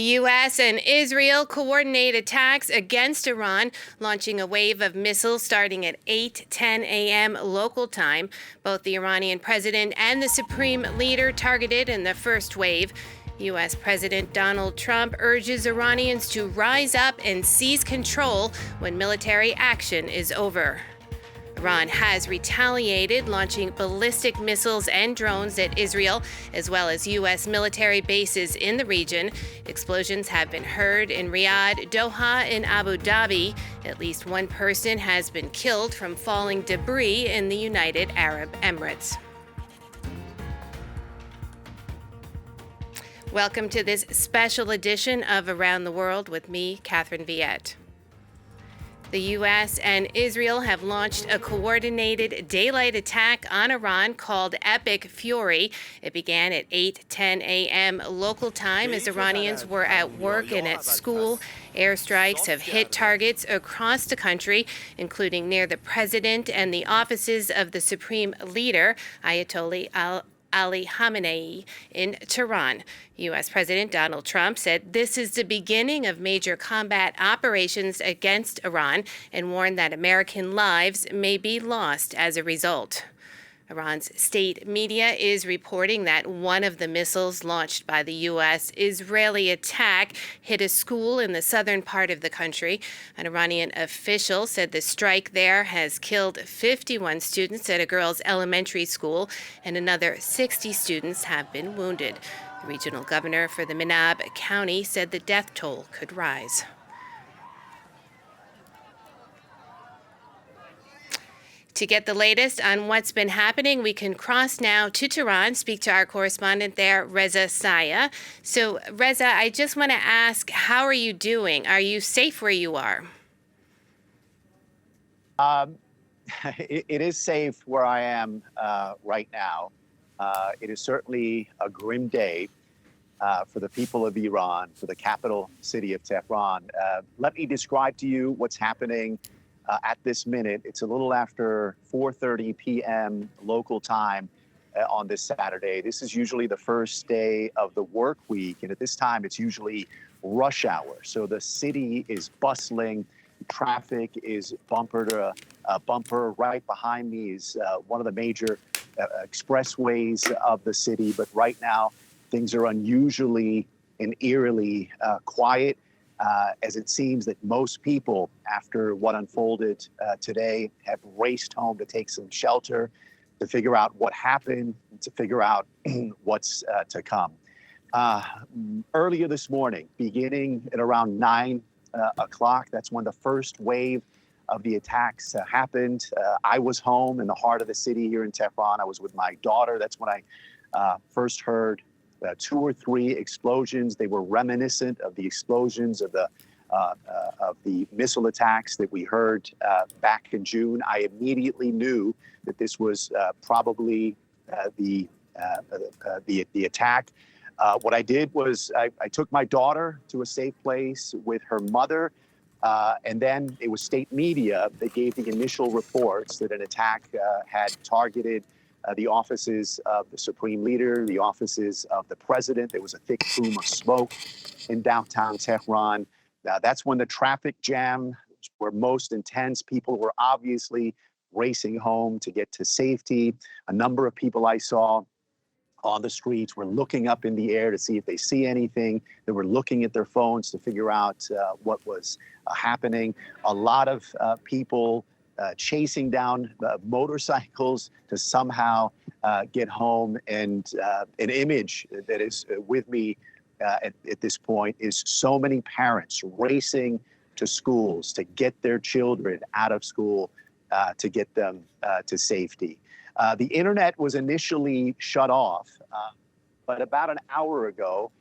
U.S. and Israel coordinate attacks against Iran, launching a wave of missiles starting at 8:10 a.m. local time. Both the Iranian president and the supreme leader targeted in the first wave. U.S. President Donald Trump urges Iranians to rise up and seize control when military action is over. Iran has retaliated, launching ballistic missiles and drones at Israel, as well as U.S. military bases in the region. Explosions have been heard in Riyadh, Doha, and Abu Dhabi. At least one person has been killed from falling debris in the United Arab Emirates. Welcome to this special edition of Around the World with me, Catherine Viette. The U.S. and Israel have launched a coordinated daylight attack on Iran called Epic Fury. It began at 8:10 a.m. local time as Iranians were at work and at school. Airstrikes have hit targets across the country, including near the president and the offices of the supreme leader, Ayatollah Ali Khamenei, in Tehran. U.S. President Donald Trump said this is the beginning of major combat operations against Iran and warned that American lives may be lost as a result. Iran's state media is reporting that one of the missiles launched by the U.S. Israeli attack hit a school in the southern part of the country. An Iranian official said the strike there has killed 51 students at a girls' elementary school, and another 60 students have been wounded. The regional governor for the Manab County said the death toll could rise. To get the latest on what's been happening, we can cross now to Tehran, speak to our correspondent there, Reza Sayah. So, Reza, I just want to ask, how are you doing? Are you safe where you are? It is safe where I am right now. It is certainly a grim day for the people of Iran, for the capital city of Tehran. Let me describe to you what's happening at this minute. It's a little after 4:30 p.m. local time on this Saturday. This is usually the first day of the work week, and at this time it's usually rush hour. So the city is bustling. Traffic is bumper to bumper. Right behind me is one of the major expressways of the city, but right now things are unusually and eerily quiet. As it seems that most people, after what unfolded today, have raced home to take some shelter, to figure out what happened, to figure out what's to come. Earlier this morning, beginning at around 9 o'clock, that's when the first wave of the attacks happened. I was home in the heart of the city here in Tehran. I was with my daughter. That's when I first heard 2 or 3 explosions. They were reminiscent of the explosions of the missile attacks that we heard back in June. I immediately knew that this was probably the attack. What I did was I took my daughter to a safe place with her mother, and then it was state media that gave the initial reports that an attack had targeted the offices of the supreme leader, the offices of the president. There was a thick plume of smoke in downtown Tehran. That's when the traffic jam were most intense. People were obviously racing home to get to safety. A number of people I saw on the streets were looking up in the air to see if they see anything. They were looking at their phones to figure out what was happening. A lot of people chasing down motorcycles to somehow get home. And an image that is with me at this point is so many parents racing to schools to get their children out of school, to get them to safety. The internet was initially shut off, but about an hour ago,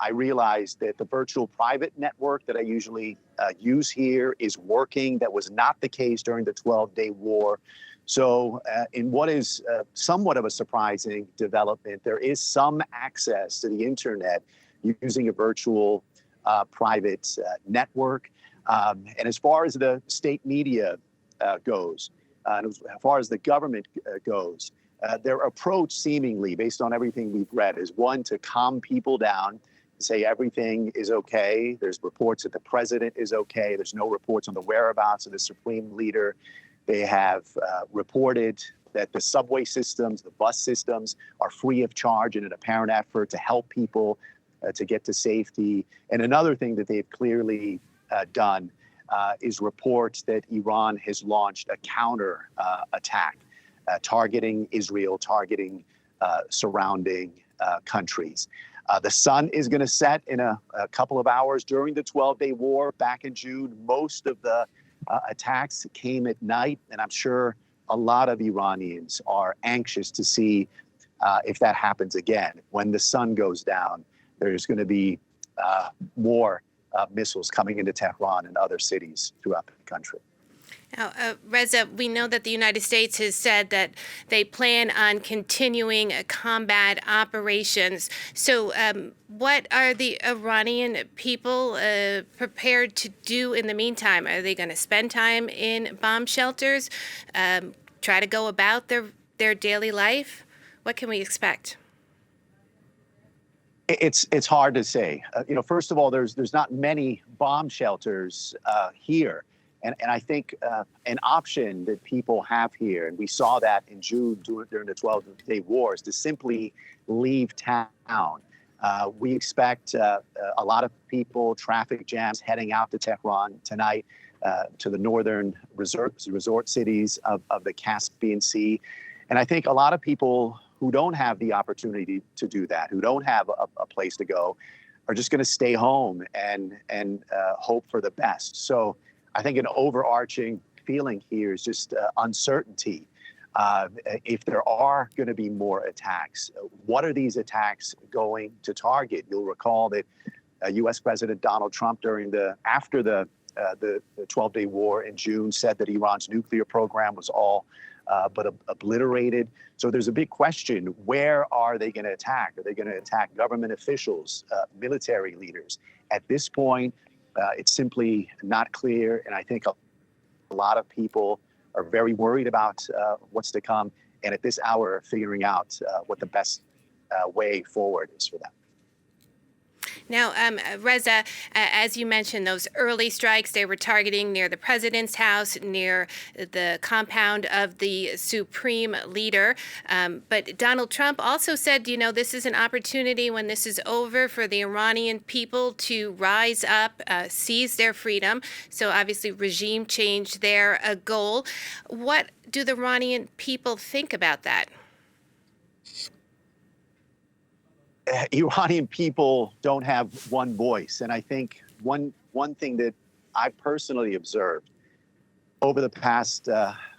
I realized that the virtual private network that I usually use here is working. That was not the case during the 12-day war. So in what is somewhat of a surprising development, there is some access to the internet using a virtual private network. And as far as the state media goes, and as far as the government goes, their approach seemingly, based on everything we've read, is one, to calm people down, say everything is okay. There's reports that the president is okay. There's no reports on the whereabouts of the supreme leader. They have reported that the subway systems, the bus systems are free of charge in an apparent effort to help people to get to safety. And another thing that they've clearly done is report that Iran has launched a counter attack targeting Israel, targeting surrounding countries. The sun is going to set in a couple of hours. During the 12-day war back in June, most of the attacks came at night, and I'm sure a lot of Iranians are anxious to see if that happens again. When the sun goes down, there's going to be more missiles coming into Tehran and other cities throughout the country. Now, Reza, we know that the United States has said that they plan on continuing combat operations. So what are the Iranian people prepared to do in the meantime? Are they going to spend time in bomb shelters, try to go about their daily life? What can we expect? It's hard to say. First of all, there's not many bomb shelters here. And I think an option that people have here, and we saw that in June during the 12-day war, is to simply leave town. We expect a lot of people, traffic jams heading out to Tehran tonight, to the northern resort cities of the Caspian Sea. And I think a lot of people who don't have the opportunity to do that, who don't have a place to go, are just going to stay home and hope for the best. So I think an overarching feeling here is just uncertainty. If there are going to be more attacks, what are these attacks going to target? You'll recall that U.S. President Donald Trump, after the 12-day war in June, said that Iran's nuclear program was all but obliterated. So there's a big question: where are they going to attack? Are they going to attack government officials, military leaders? At this point, it's simply not clear, and I think a lot of people are very worried about what's to come, and at this hour, figuring out what the best way forward is for them. Now, Reza, as you mentioned, those early strikes, they were targeting near the president's house, near the compound of the supreme leader. But Donald Trump also said, this is an opportunity when this is over for the Iranian people to rise up, seize their freedom. So obviously regime change there, a goal. What do the Iranian people think about that? Iranian people don't have one voice. And I think one thing that I personally observed over the past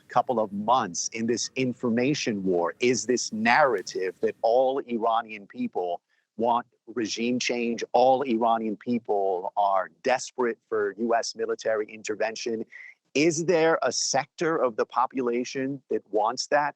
couple of months in this information war is this narrative that all Iranian people want regime change. All Iranian people are desperate for U.S. military intervention. Is there a sector of the population that wants that?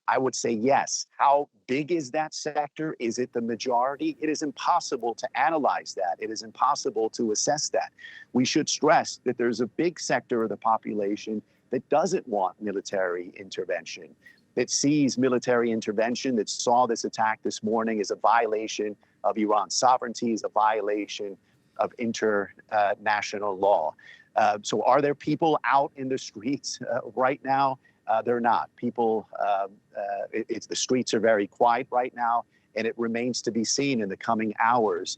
I would say yes. How big is that sector? Is it the majority? It is impossible to analyze that. It is impossible to assess that. We should stress that there's a big sector of the population that doesn't want military intervention, that sees military intervention, that saw this attack this morning as a violation of Iran's sovereignty, as a violation of international law. So are there people out in the streets right now? They're not. People, the streets are very quiet right now, and it remains to be seen in the coming hours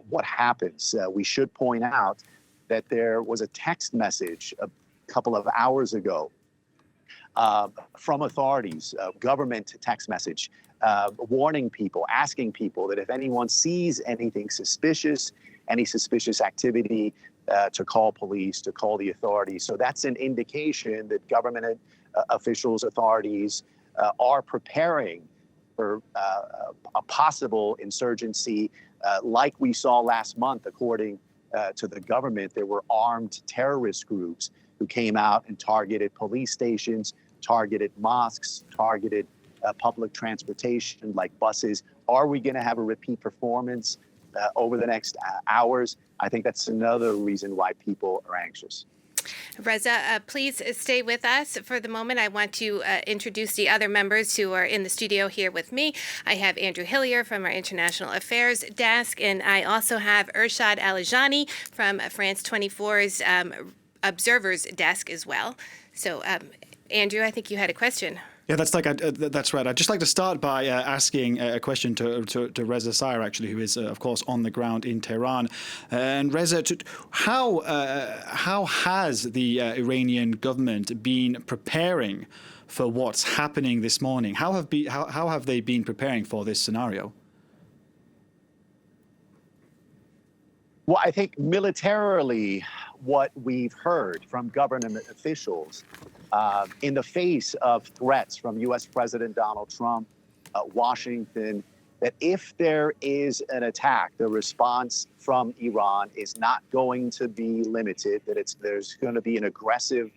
what happens. We should point out that there was a text message a couple of hours ago from authorities, government text message, warning people, asking people that if anyone sees anything suspicious, any suspicious activity, to call police, to call the authorities. So that's an indication that government officials, authorities are preparing for a possible insurgency like we saw last month. According to the government, there were armed terrorist groups who came out and targeted police stations, targeted mosques, targeted public transportation like buses. Are we going to have a repeat performance over the next hours? I think that's another reason why people are anxious. Reza, please stay with us for the moment. I want to introduce the other members who are in the studio here with me. I have Andrew Hillier from our International Affairs desk, and I also have Irshad Alajani from France 24's Observers desk as well. So, Andrew, I think you had a question. Yeah, that's right. I'd just like to start by asking a question to Reza Sayah, actually, who is, of course, on the ground in Tehran. And Reza, how has the Iranian government been preparing for what's happening this morning? How have they been preparing for this scenario? Well, I think militarily, what we've heard from government officials in the face of threats from U.S. President Donald Trump, Washington, that if there is an attack, the response from Iran is not going to be limited, that there's going to be an aggressive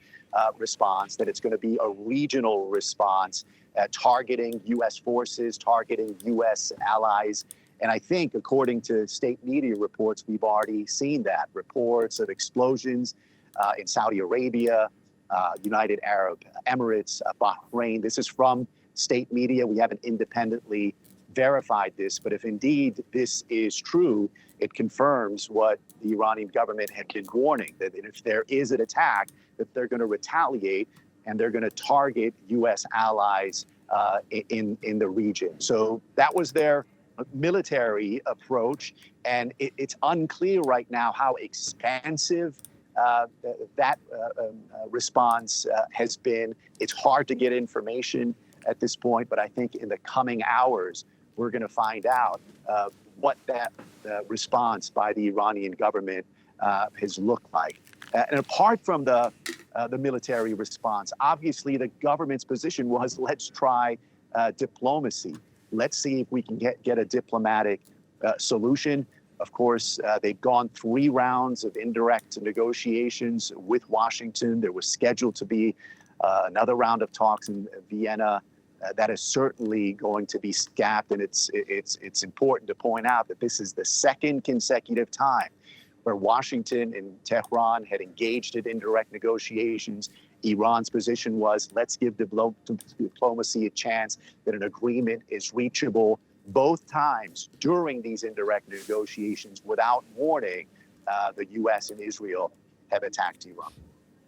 response, that it's going to be a regional response targeting U.S. forces, targeting U.S. allies. And I think, according to state media reports, we've already seen that. Reports of explosions in Saudi Arabia, United Arab Emirates, Bahrain. This is from state media. We haven't independently verified this, but if indeed this is true, it confirms what the Iranian government had been warning, that if there is an attack, that they're going to retaliate and they're going to target U.S. allies in the region. So that was their military approach, and it's unclear right now how expansive that response has been. It's hard to get information at this point, but I think in the coming hours, we're going to find out what that response by the Iranian government has looked like. And apart from the military response, obviously the government's position was, let's try diplomacy. Let's see if we can get a diplomatic solution. Of course, they've gone 3 rounds of indirect negotiations with Washington. There was scheduled to be another round of talks in Vienna. That is certainly going to be scrapped, and it's important to point out that this is the second consecutive time where Washington and Tehran had engaged in indirect negotiations. Iran's position was, let's give diplomacy a chance, that an agreement is reachable. Both times during these indirect negotiations, without warning, the U.S. and Israel have attacked Iran.